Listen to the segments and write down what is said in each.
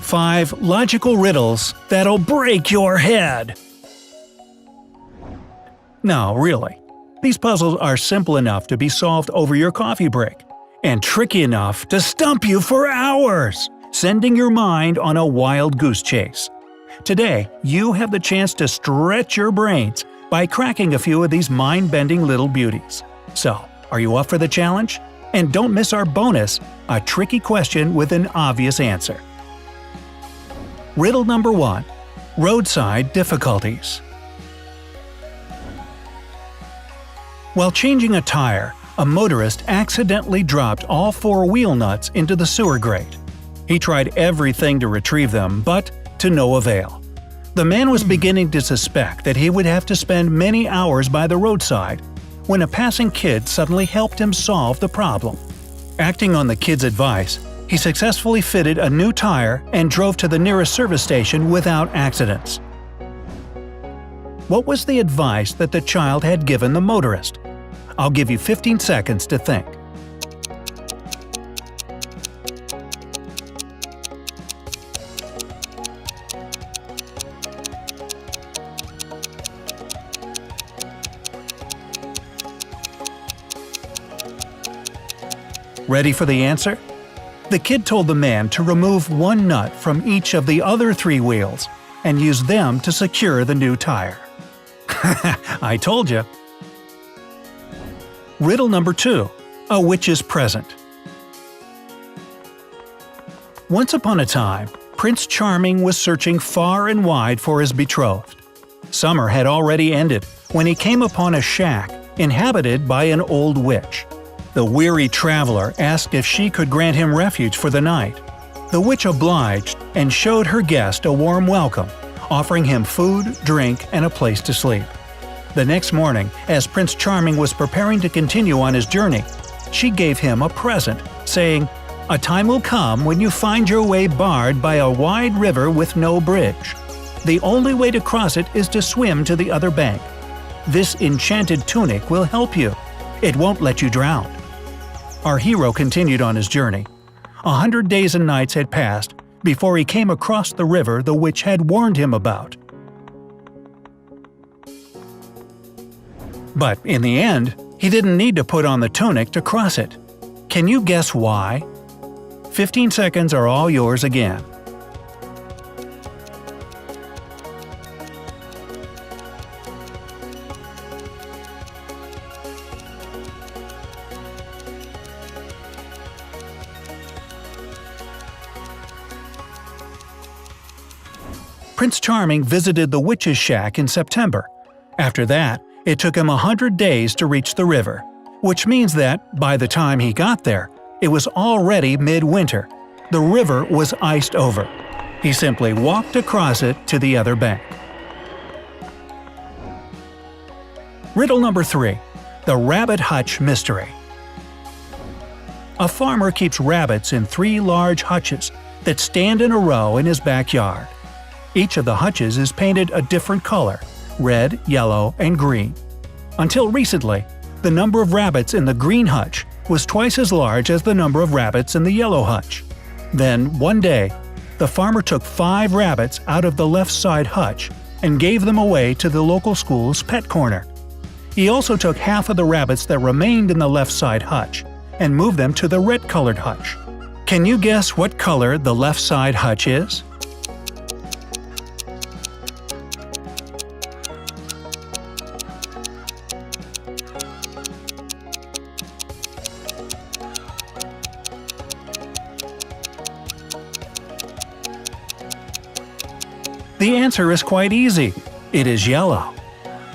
5 logical riddles that'll break your head. No, really. These puzzles are simple enough to be solved over your coffee break, and tricky enough to stump you for hours, sending your mind on a wild goose chase. Today, you have the chance to stretch your brains by cracking a few of these mind-bending little beauties. So, are you up for the challenge? And don't miss our bonus, a tricky question with an obvious answer. Riddle number 1. Roadside difficulties. While changing a tire, a motorist accidentally dropped all 4 wheel nuts into the sewer grate. He tried everything to retrieve them, but to no avail. The man was beginning to suspect that he would have to spend many hours by the roadside, when a passing kid suddenly helped him solve the problem. Acting on the kid's advice, he successfully fitted a new tire and drove to the nearest service station without accidents. What was the advice that the child had given the motorist? I'll give you 15 seconds to think. Ready for the answer? The kid told the man to remove 1 nut from each of the other 3 wheels and use them to secure the new tire. I told you. Riddle number 2. A witch's present. Once upon a time, Prince Charming was searching far and wide for his betrothed. Summer had already ended when he came upon a shack inhabited by an old witch. The weary traveler asked if she could grant him refuge for the night. The witch obliged and showed her guest a warm welcome, offering him food, drink, and a place to sleep. The next morning, as Prince Charming was preparing to continue on his journey, she gave him a present, saying, "A time will come when you find your way barred by a wide river with no bridge. The only way to cross it is to swim to the other bank. This enchanted tunic will help you. It won't let you drown." Our hero continued on his journey. 100 days and nights had passed before he came across the river the witch had warned him about. But in the end, he didn't need to put on the tunic to cross it. Can you guess why? 15 seconds are all yours again. Prince Charming visited the witch's shack in September. After that, it took him 100 days to reach the river, which means that, by the time he got there, it was already midwinter. The river was iced over. He simply walked across it to the other bank. Riddle number 3. The Rabbit Hutch Mystery. A farmer keeps rabbits in 3 large hutches that stand in a row in his backyard. Each of the hutches is painted a different color – red, yellow, and green. Until recently, the number of rabbits in the green hutch was twice as large as the number of rabbits in the yellow hutch. Then, one day, the farmer took 5 rabbits out of the left side hutch and gave them away to the local school's pet corner. He also took half of the rabbits that remained in the left side hutch and moved them to the red-colored hutch. Can you guess what color the left side hutch is? The answer is quite easy. It is yellow.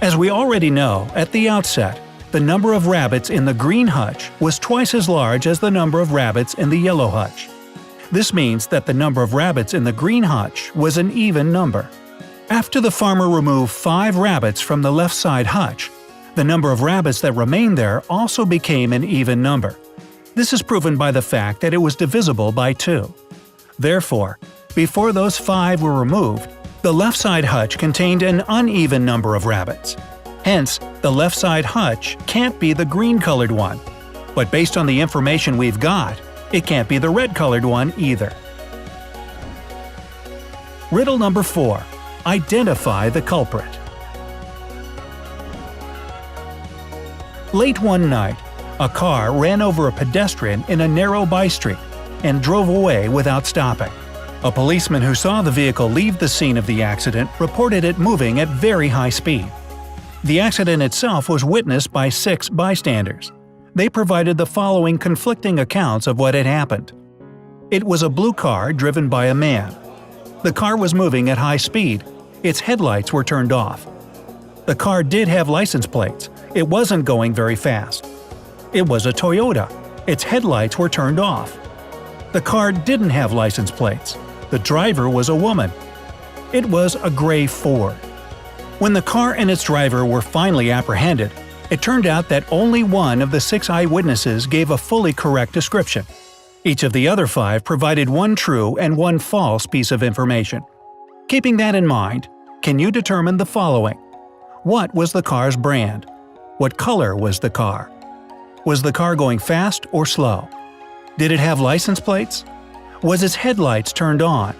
As we already know, at the outset, the number of rabbits in the green hutch was twice as large as the number of rabbits in the yellow hutch. This means that the number of rabbits in the green hutch was an even number. After the farmer removed 5 rabbits from the left side hutch, the number of rabbits that remained there also became an even number. This is proven by the fact that it was divisible by 2. Therefore, before those 5 were removed, the left side hutch contained an uneven number of rabbits. Hence, the left side hutch can't be the green-colored one. But based on the information we've got, it can't be the red-colored one either. Riddle number 4. Identify the culprit. Late one night, a car ran over a pedestrian in a narrow by-street and drove away without stopping. A policeman who saw the vehicle leave the scene of the accident reported it moving at very high speed. The accident itself was witnessed by 6 bystanders. They provided the following conflicting accounts of what had happened. It was a blue car driven by a man. The car was moving at high speed. Its headlights were turned off. The car did have license plates. It wasn't going very fast. It was a Toyota. Its headlights were turned off. The car didn't have license plates. The driver was a woman. It was a gray Ford. When the car and its driver were finally apprehended, it turned out that only one of the 6 eyewitnesses gave a fully correct description. Each of the other 5 provided one true and one false piece of information. Keeping that in mind, can you determine the following? What was the car's brand? What color was the car? Was the car going fast or slow? Did it have license plates? Was its headlights turned on?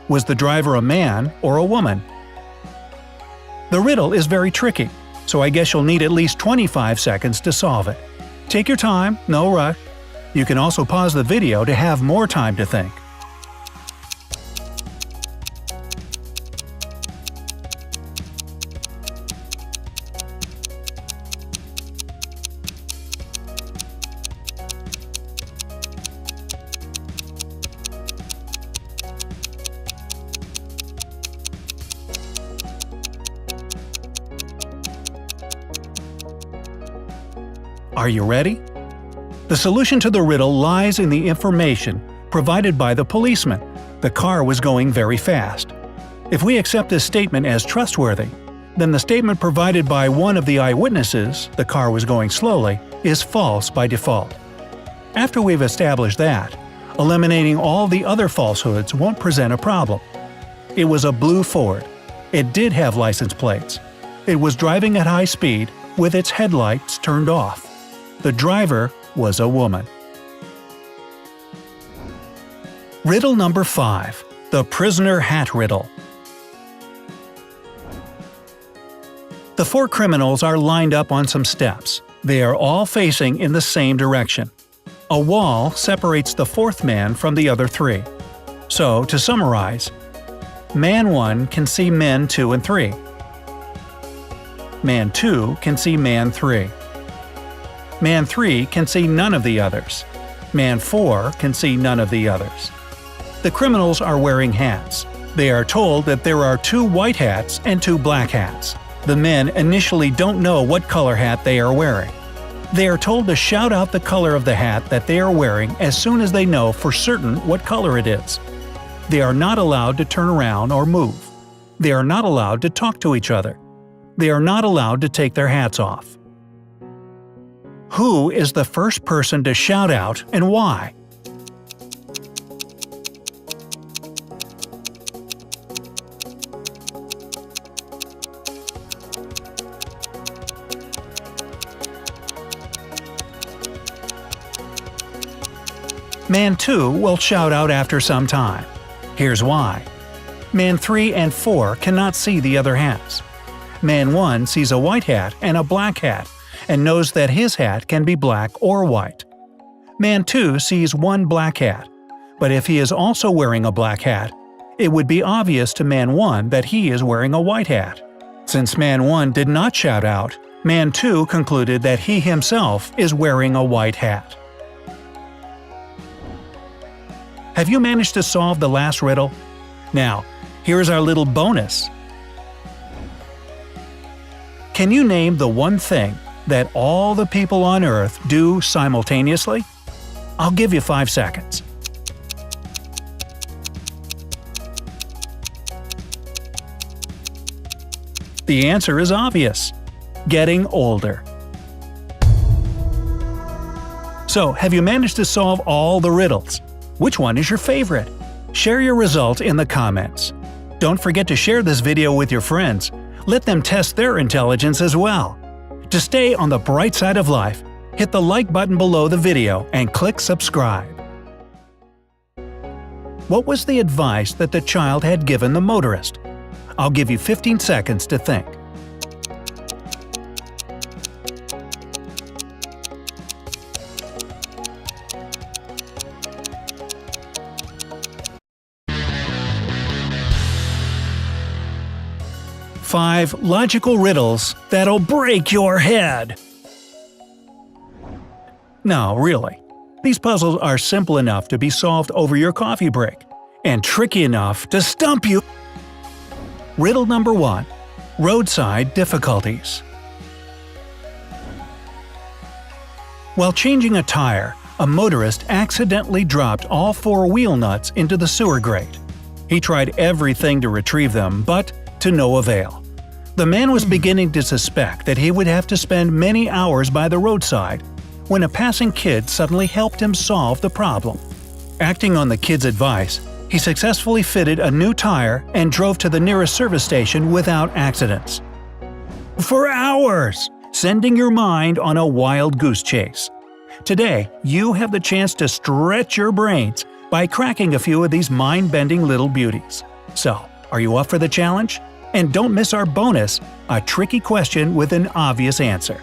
Was the driver a man or a woman? The riddle is very tricky, so I guess you'll need at least 25 seconds to solve it. Take your time, no rush. You can also pause the video to have more time to think. Are you ready? The solution to the riddle lies in the information provided by the policeman. The car was going very fast. If we accept this statement as trustworthy, then the statement provided by one of the eyewitnesses, the car was going slowly, is false by default. After we've established that, eliminating all the other falsehoods won't present a problem. It was a blue Ford. It did have license plates. It was driving at high speed with its headlights turned off. The driver was a woman. Riddle number 5. The prisoner hat riddle. The 4 criminals are lined up on some steps. They are all facing in the same direction. A wall separates the 4th man from the other 3. So, to summarize, Man 1 can see Men 2 and 3. Man 2 can see Man 3. Man 3 can see none of the others. Man 4 can see none of the others. The criminals are wearing hats. They are told that there are 2 white hats and 2 black hats. The men initially don't know what color hat they are wearing. They are told to shout out the color of the hat that they are wearing as soon as they know for certain what color it is. They are not allowed to turn around or move. They are not allowed to talk to each other. They are not allowed to take their hats off. Who is the first person to shout out and why? Man 2 will shout out after some time. Here's why. Man 3 and 4 cannot see the other hats. Man 1 sees a white hat and a black hat, and knows that his hat can be black or white. Man 2 sees one black hat, but if he is also wearing a black hat, it would be obvious to Man 1 that he is wearing a white hat. Since Man 1 did not shout out, Man 2 concluded that he himself is wearing a white hat. Have you managed to solve the last riddle? Now, here's our little bonus. Can you name the one thing that all the people on Earth do simultaneously? I'll give you 5 seconds. The answer is obvious. Getting older. So, have you managed to solve all the riddles? Which one is your favorite? Share your result in the comments. Don't forget to share this video with your friends. Let them test their intelligence as well. To stay on the bright side of life, hit the like button below the video and click subscribe. What was the advice that the child had given the motorist? I'll give you 15 seconds to think. Five logical riddles that'll break your head. No, really. These puzzles are simple enough to be solved over your coffee break, and tricky enough to stump you. Riddle number 1. Roadside difficulties. While changing a tire, a motorist accidentally dropped all 4 wheel nuts into the sewer grate. He tried everything to retrieve them, but to no avail. The man was beginning to suspect that he would have to spend many hours by the roadside when a passing kid suddenly helped him solve the problem. Acting on the kid's advice, he successfully fitted a new tire and drove to the nearest service station without accidents. For hours, sending your mind on a wild goose chase. Today, you have the chance to stretch your brains by cracking a few of these mind-bending little beauties. So, are you up for the challenge? And don't miss our bonus, a tricky question with an obvious answer.